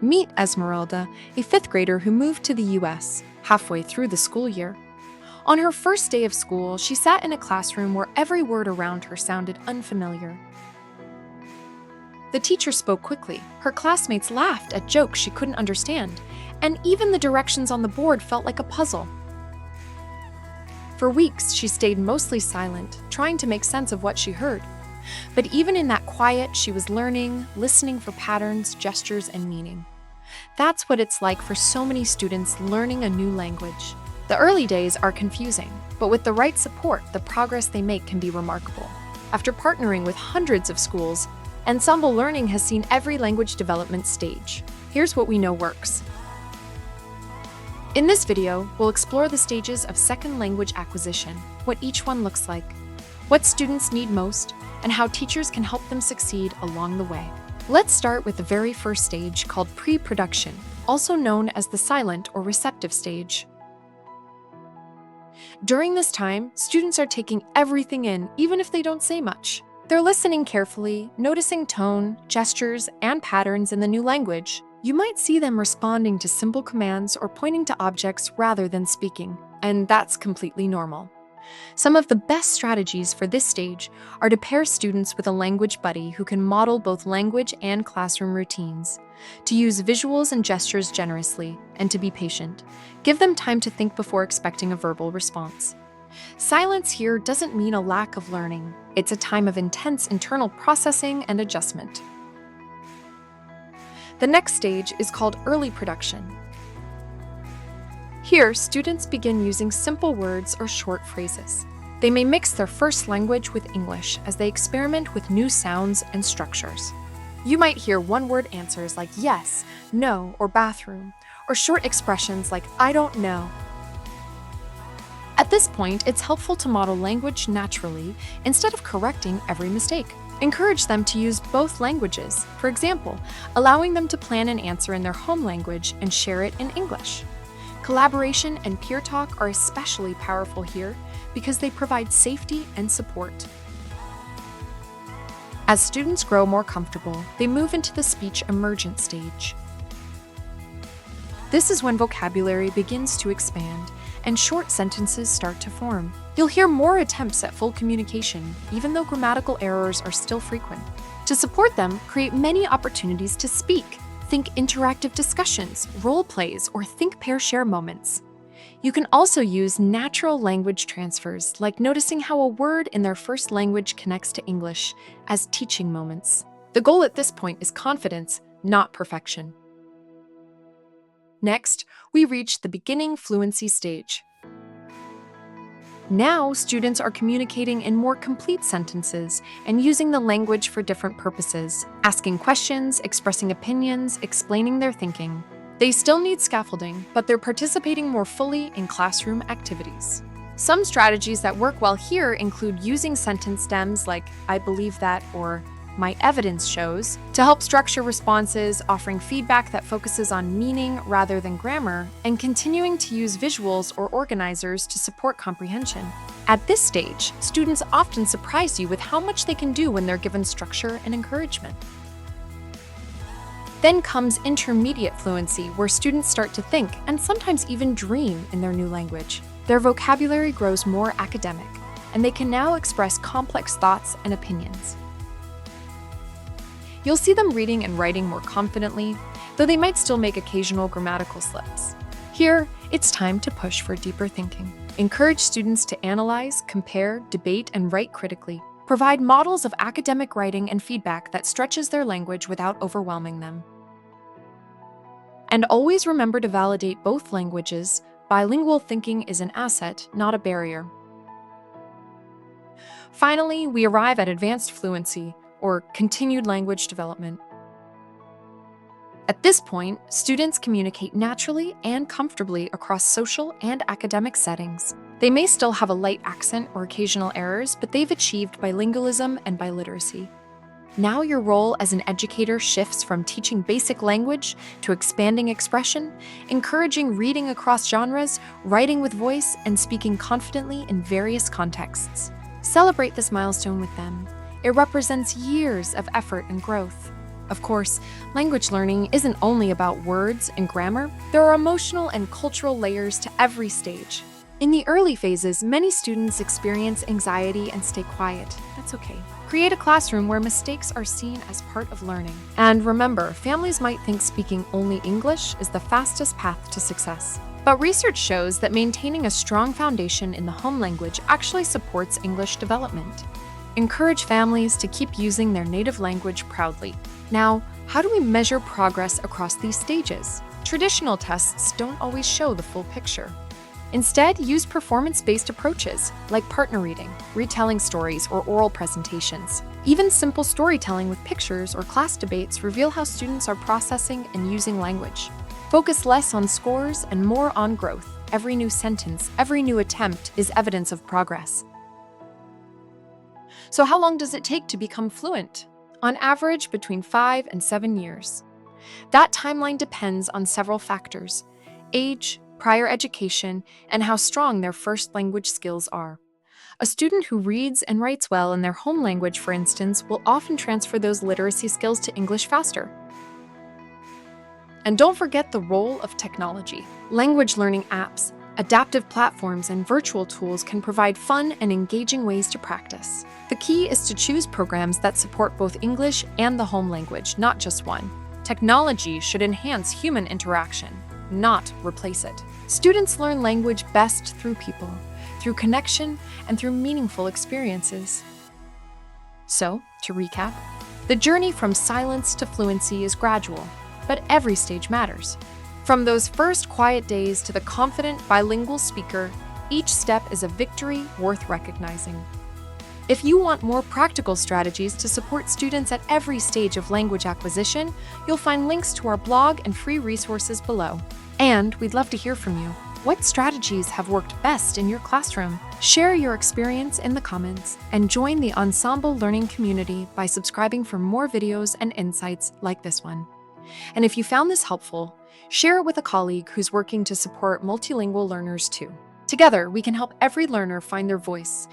Meet Esmeralda, a fifth grader who moved to the US halfway through the school year. On her first day of school, she sat in a classroom where every word around her sounded unfamiliar. The teacher spoke quickly, her classmates laughed at jokes she couldn't understand, and even the directions on the board felt like a puzzle. For weeks, she stayed mostly silent, trying to make sense of what she heard. But even in that quiet, she was learning, listening for patterns, gestures, and meaning. That's what it's like for so many students learning a new language. The early days are confusing, but with the right support, the progress they make can be remarkable. After partnering with hundreds of schools, Ensemble Learning has seen every language development stage. Here's what we know works. In this video, we'll explore the stages of second language acquisition, what each one looks like, what students need most, and how teachers can help them succeed along the way. Let's start with the very first stage called pre-production, also known as the silent or receptive stage. During this time, students are taking everything in, even if they don't say much. They're listening carefully, noticing tone, gestures, and patterns in the new language. You might see them responding to simple commands or pointing to objects rather than speaking, and that's completely normal. Some of the best strategies for this stage are to pair students with a language buddy who can model both language and classroom routines, to use visuals and gestures generously, and to be patient. Give them time to think before expecting a verbal response. Silence here doesn't mean a lack of learning. It's a time of intense internal processing and adjustment. The next stage is called early production. Here, students begin using simple words or short phrases. They may mix their first language with English as they experiment with new sounds and structures. You might hear one-word answers like yes, no, or bathroom, or short expressions like I don't know. At this point, it's helpful to model language naturally instead of correcting every mistake. Encourage them to use both languages, for example, allowing them to plan an answer in their home language and share it in English. Collaboration and peer talk are especially powerful here because they provide safety and support. As students grow more comfortable, they move into the speech emergent stage. This is when vocabulary begins to expand and short sentences start to form. You'll hear more attempts at full communication, even though grammatical errors are still frequent. To support them, create many opportunities to speak. Think interactive discussions, role plays, or think pair share moments. You can also use natural language transfers, like noticing how a word in their first language connects to English, as teaching moments. The goal at this point is confidence, not perfection. Next, we reach the beginning fluency stage. Now, students are communicating in more complete sentences and using the language for different purposes, asking questions, expressing opinions, explaining their thinking. They still need scaffolding, but they're participating more fully in classroom activities. Some strategies that work well here include using sentence stems like I believe that or my evidence shows to help structure responses, offering feedback that focuses on meaning rather than grammar, and continuing to use visuals or organizers to support comprehension. At this stage, students often surprise you with how much they can do when they're given structure and encouragement. Then comes intermediate fluency, where students start to think and sometimes even dream in their new language. Their vocabulary grows more academic, and they can now express complex thoughts and opinions. You'll see them reading and writing more confidently, though they might still make occasional grammatical slips. Here, it's time to push for deeper thinking. Encourage students to analyze, compare, debate, and write critically. Provide models of academic writing and feedback that stretches their language without overwhelming them. And always remember to validate both languages. Bilingual thinking is an asset, not a barrier. Finally, we arrive at advanced fluency, or continued language development. At this point, students communicate naturally and comfortably across social and academic settings. They may still have a light accent or occasional errors, but they've achieved bilingualism and biliteracy. Now your role as an educator shifts from teaching basic language to expanding expression, encouraging reading across genres, writing with voice, and speaking confidently in various contexts. Celebrate this milestone with them. It represents years of effort and growth. Of course, language learning isn't only about words and grammar. There are emotional and cultural layers to every stage. In the early phases, many students experience anxiety and stay quiet. That's okay. Create a classroom where mistakes are seen as part of learning. And remember, families might think speaking only English is the fastest path to success. But research shows that maintaining a strong foundation in the home language actually supports English development. Encourage families to keep using their native language proudly. Now, how do we measure progress across these stages? Traditional tests don't always show the full picture. Instead, use performance-based approaches like partner reading, retelling stories, or oral presentations. Even simple storytelling with pictures or class debates reveal how students are processing and using language. Focus less on scores and more on growth. Every new sentence, every new attempt is evidence of progress. So how long does it take to become fluent? On average, between 5 and 7 years. That timeline depends on several factors: age, prior education, and how strong their first language skills are. A student who reads and writes well in their home language, for instance, will often transfer those literacy skills to English faster. And don't forget the role of technology. Language learning apps, adaptive platforms, and virtual tools can provide fun and engaging ways to practice. The key is to choose programs that support both English and the home language, not just one. Technology should enhance human interaction, not replace it. Students learn language best through people, through connection, and through meaningful experiences. So, to recap, the journey from silence to fluency is gradual, but every stage matters. From those first quiet days to the confident bilingual speaker, each step is a victory worth recognizing. If you want more practical strategies to support students at every stage of language acquisition, you'll find links to our blog and free resources below. And we'd love to hear from you. What strategies have worked best in your classroom? Share your experience in the comments and join the Ensemble learning community by subscribing for more videos and insights like this one. And if you found this helpful, share it with a colleague who's working to support multilingual learners too. Together, we can help every learner find their voice